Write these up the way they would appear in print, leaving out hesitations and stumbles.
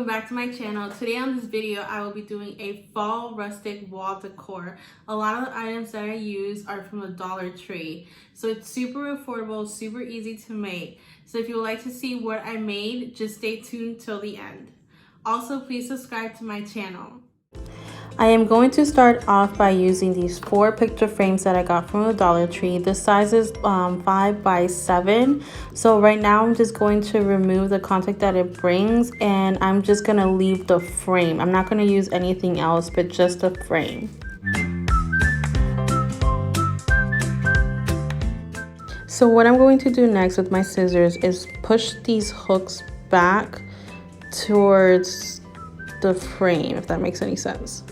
back to my channel. Today on this video I will be doing a fall rustic wall decor. A lot of the items that I use are from the Dollar Tree, so it's super affordable, super easy to make. So if you would like to see what I made, just stay tuned till the end. Also, please subscribe to my channel. I am going to start off by using these 4 picture frames that I got from the Dollar Tree. The size is 5 by 7. So right now I'm just going to remove the contact that it brings, and I'm just going to leave the frame. I'm not going to use anything else but just the frame. So what I'm going to do next with my scissors is push these hooks back towards the frame, if that makes any sense.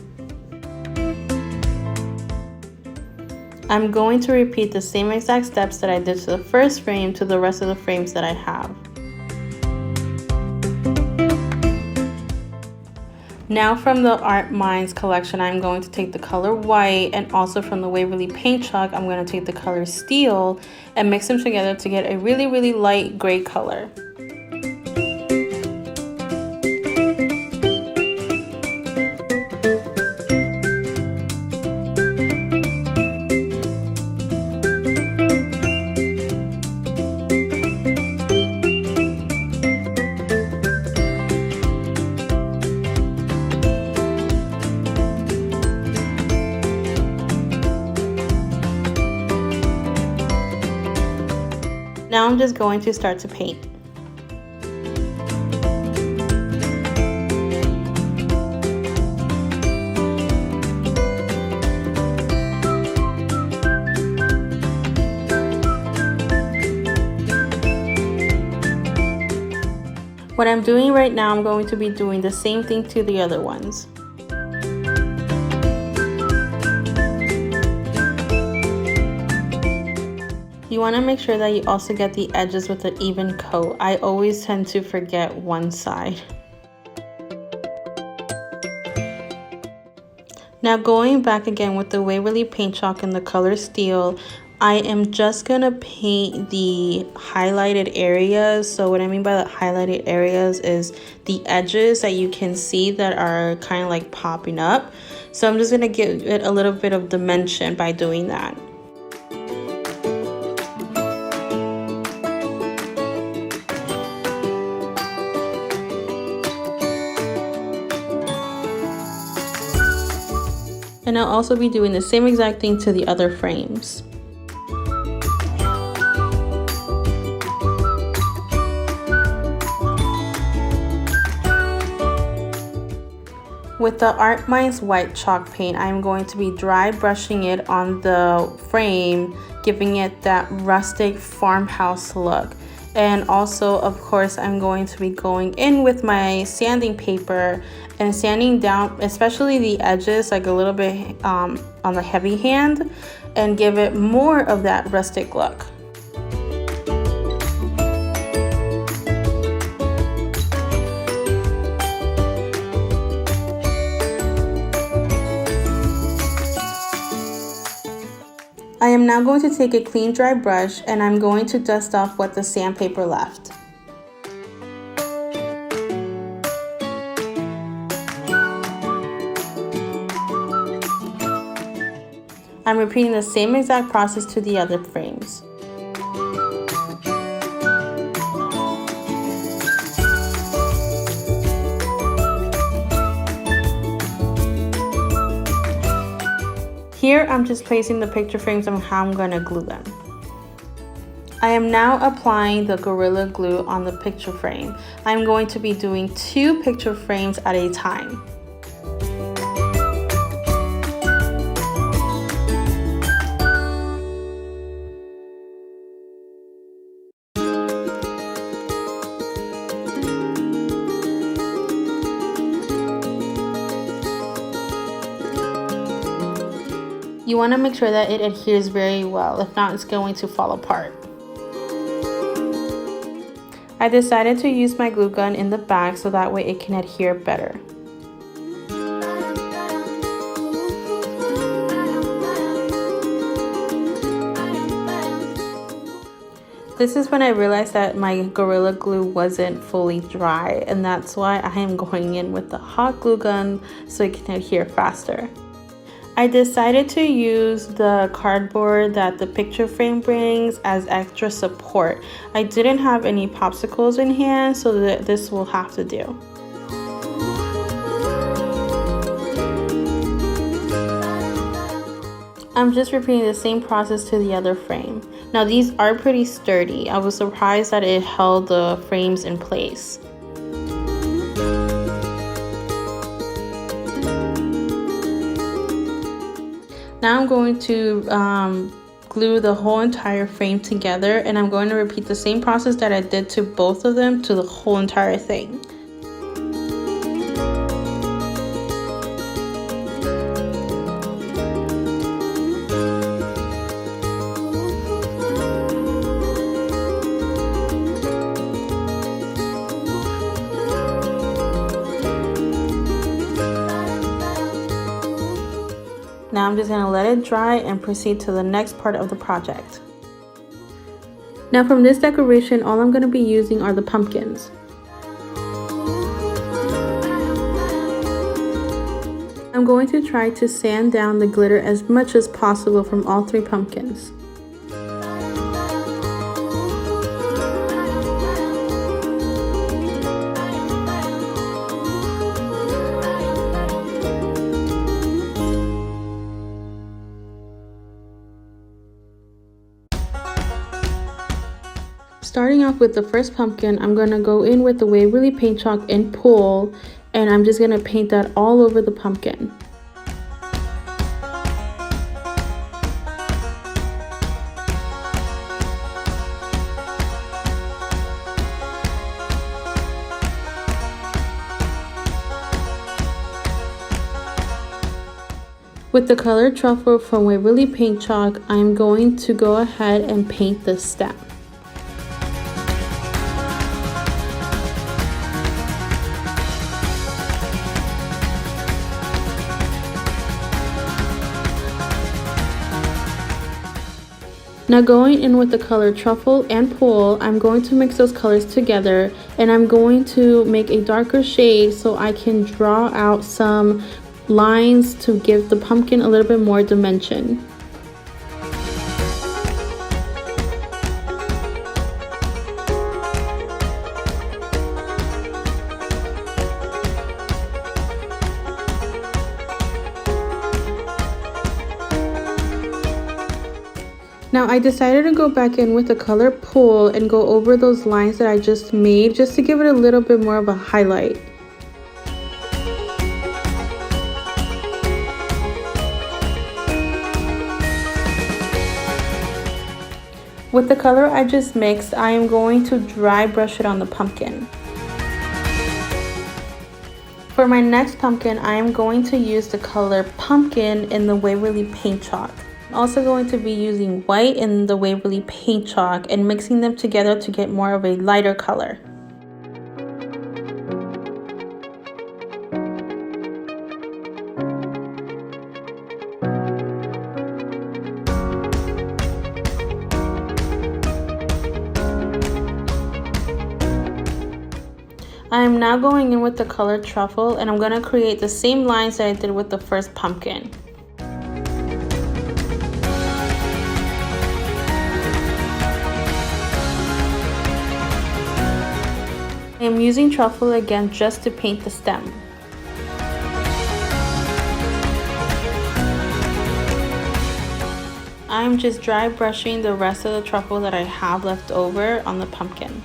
I'm going to repeat the same exact steps that I did to the first frame to the rest of the frames that I have. Now from the Art Minds collection, I'm going to take the color white, and also from the Waverly paint chalk, I'm going to take the color steel and mix them together to get a really light gray color. Now I'm just going to start to paint. What I'm doing right now, I'm going to be doing the same thing to the other ones. You want to make sure that you also get the edges with an even coat. I always tend to forget one side. Now going back again with the Waverly paint chalk and the color steel, I am just going to paint the highlighted areas. So what I mean by the highlighted areas is the edges that you can see that are kind of like popping up. So I'm just going to give it a little bit of dimension by doing that. And I'll also be doing the same exact thing to the other frames. With the Art Minds white chalk paint, I'm going to be dry brushing it on the frame, giving it that rustic farmhouse look. And also, of course, I'm going to be going in with my sanding paper and sanding down, especially the edges, like a little bit on the heavy hand, and give it more of that rustic look. I am now going to take a clean dry brush, and I'm going to dust off what the sandpaper left. I'm repeating the same exact process to the other frames. Here I'm just placing the picture frames and how I'm going to glue them. I am now applying the Gorilla Glue on the picture frame. I'm going to be doing 2 picture frames at a time. You want to make sure that it adheres very well, if not it's going to fall apart. I decided to use my glue gun in the back so that way it can adhere better. This is when I realized that my Gorilla Glue wasn't fully dry, and that's why I am going in with the hot glue gun so it can adhere faster. I decided to use the cardboard that the picture frame brings as extra support. I didn't have any popsicles in hand, so this will have to do. I'm just repeating the same process to the other frame. Now these are pretty sturdy. I was surprised that it held the frames in place. Now I'm going to glue the whole entire frame together, and I'm going to repeat the same process that I did to both of them to the whole entire thing. Now I'm just going to let it dry and proceed to the next part of the project. Now from this decoration, all I'm going to be using are the pumpkins. I'm going to try to sand down the glitter as much as possible from all 3 pumpkins. Starting off with the first pumpkin, I'm going to go in with the Waverly paint chalk and pull, and I'm just going to paint that all over the pumpkin. With the color truffle from Waverly paint chalk, I'm going to go ahead and paint the stem. Now going in with the color truffle and pool, I'm going to mix those colors together, and I'm going to make a darker shade so I can draw out some lines to give the pumpkin a little bit more dimension. Now I decided to go back in with the color pool and go over those lines that I just made, just to give it a little bit more of a highlight. With the color I just mixed, I am going to dry brush it on the pumpkin. For my next pumpkin, I am going to use the color pumpkin in the Waverly paint chalk. I'm also going to be using white in the Waverly paint chalk and mixing them together to get more of a lighter color. I am now going in with the color truffle, and I'm going to create the same lines that I did with the first pumpkin. I am using truffle again just to paint the stem. I'm just dry brushing the rest of the truffle that I have left over on the pumpkin.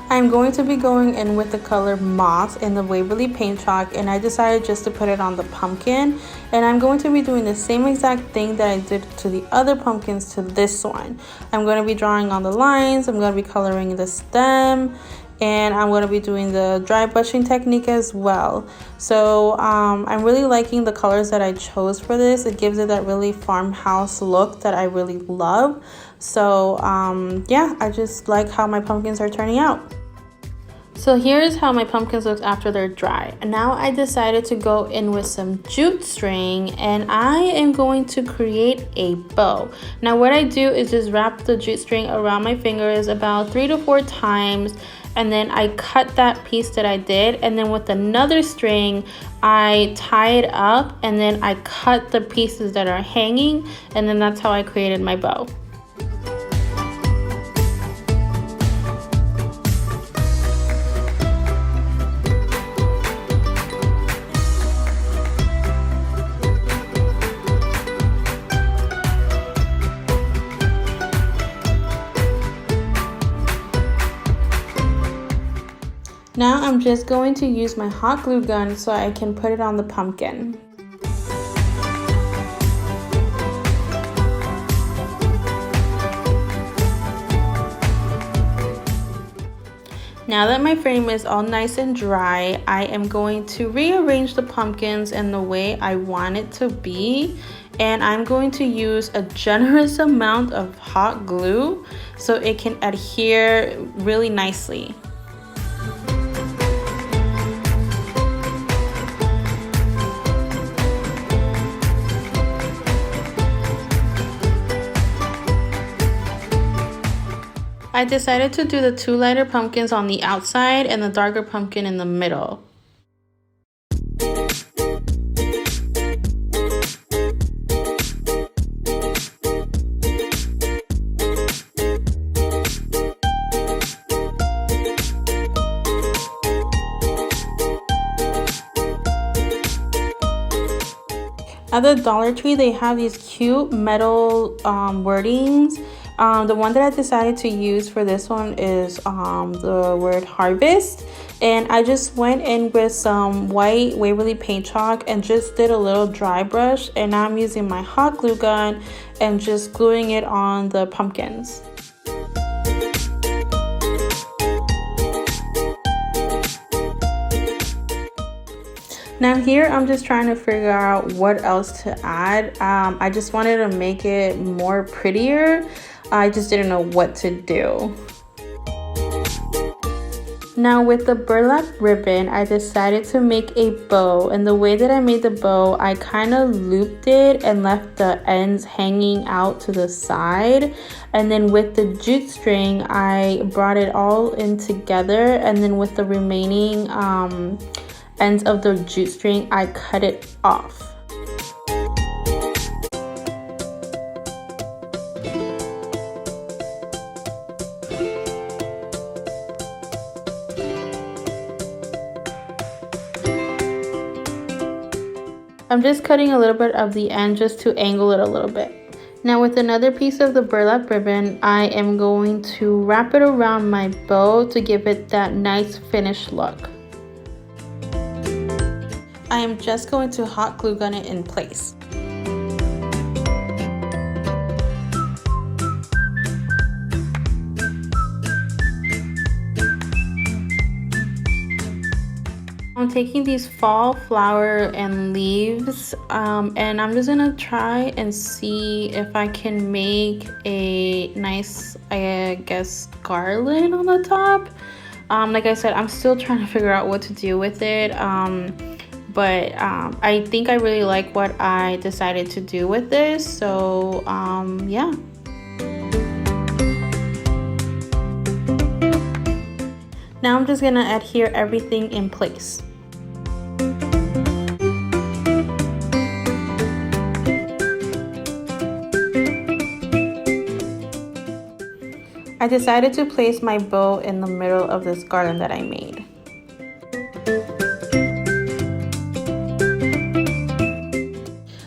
I'm going to be going in with the color moss in the Waverly paint chalk, and I decided just to put it on the pumpkin, and I'm going to be doing the same exact thing that I did to the other pumpkins to this one. I'm going to be drawing on the lines, I'm going to be coloring the stem, and I'm going to be doing the dry brushing technique as well. So I'm really liking the colors that I chose for this. It gives it that really farmhouse look that I really love. So yeah, I just like how my pumpkins are turning out. So here's how my pumpkins look after they're dry. And now I decided to go in with some jute string, and I am going to create a bow. Now what I do is just wrap the jute string around my fingers about 3 to 4 times, and then I cut that piece that I did, and then with another string I tie it up, and then I cut the pieces that are hanging, and then that's how I created my bow. Now I'm just going to use my hot glue gun so I can put it on the pumpkin. Now that my frame is all nice and dry, I am going to rearrange the pumpkins in the way I want it to be. And I'm going to use a generous amount of hot glue so it can adhere really nicely. I decided to do the 2 lighter pumpkins on the outside and the darker pumpkin in the middle. At the Dollar Tree, they have these cute metal wordings. The one that I decided to use for this one is the word harvest, and I just went in with some white Waverly paint chalk and just did a little dry brush, and now I'm using my hot glue gun and just gluing it on the pumpkins. Now here I'm just trying to figure out what else to add. I just wanted to make it more prettier. I just didn't know what to do. Now with the burlap ribbon, I decided to make a bow, and the way that I made the bow, I kind of looped it and left the ends hanging out to the side, and then with the jute string I brought it all in together, and then with the remaining ends of the jute string I cut it off. I'm just cutting a little bit of the end just to angle it a little bit. Now with another piece of the burlap ribbon, I am going to wrap it around my bow to give it that nice finished look. I am just going to hot glue gun it in place. I'm taking these fall flower and leaves and I'm just gonna try and see if I can make a nice, I guess, garland on the top. Like I said, I'm still trying to figure out what to do with it, but I think I really like what I decided to do with this, so yeah. Now I'm just gonna adhere everything in place. I decided to place my bow in the middle of this garland that I made.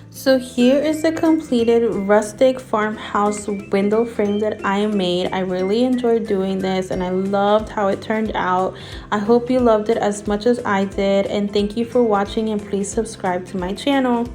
So here is the completed rustic farmhouse window frame that I made. I really enjoyed doing this and I loved how it turned out. I hope you loved it as much as I did, and thank you for watching, and please subscribe to my channel.